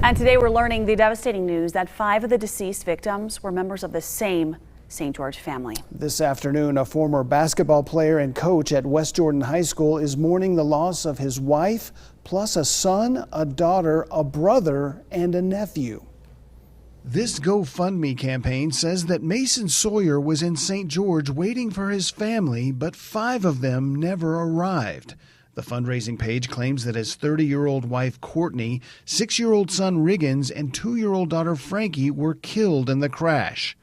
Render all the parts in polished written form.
And today we're learning the devastating news that 5 of the deceased victims were members of the same St. George family. This afternoon, a former basketball player and coach at West Jordan High School is mourning the loss of his wife, plus a son, a daughter, a brother, and a nephew. This GoFundMe campaign says that Mason Sawyer was in St. George waiting for his family, but 5 of them never arrived. The fundraising page claims that his 30-year-old wife, Courtney, 6-year-old son, Riggins, and 2-year-old daughter, Frankie, were killed in the crash.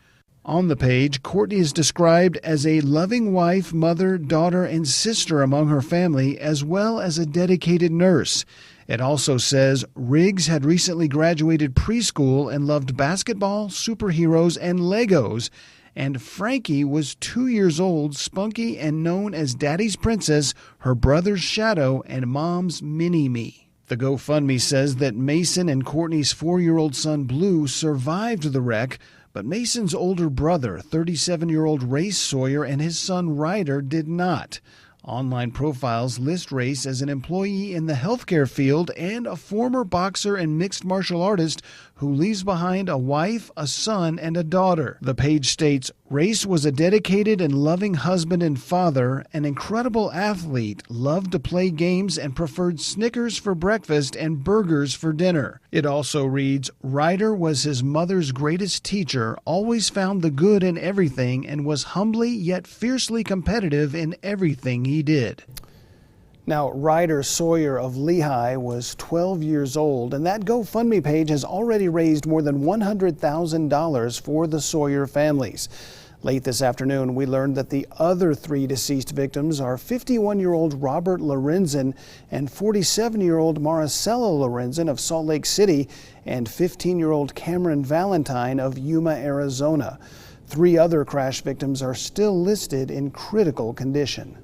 On the page, Courtney is described as a loving wife, mother, daughter, and sister among her family, as well as a dedicated nurse. It also says Riggs had recently graduated preschool and loved basketball, superheroes, and Legos. And Frankie was 2 years old, spunky, and known as Daddy's Princess, her brother's shadow, and Mom's mini-me. The GoFundMe says that Mason and Courtney's 4-year-old son, Blue, survived the wreck, but Mason's older brother, 37-year-old Race Sawyer, and his son Ryder did not. Online profiles list Race as an employee in the healthcare field and a former boxer and mixed martial artist who leaves behind a wife, a son, and a daughter. The page states, Race was a dedicated and loving husband and father, an incredible athlete, loved to play games, and preferred Snickers for breakfast and burgers for dinner. It also reads, Ryder was his mother's greatest teacher, always found the good in everything, and was humbly yet fiercely competitive in everything he did. Now, Ryder Sawyer of Lehigh was 12 years old, and that GoFundMe page has already raised more than $100,000 for the Sawyer families. Late this afternoon, we learned that the other 3 deceased victims are 51-year-old Robert Lorenzen and 47-year-old Maricela Lorenzen of Salt Lake City and 15-year-old Cameron Valentine of Yuma, Arizona. 3 other crash victims are still listed in critical condition.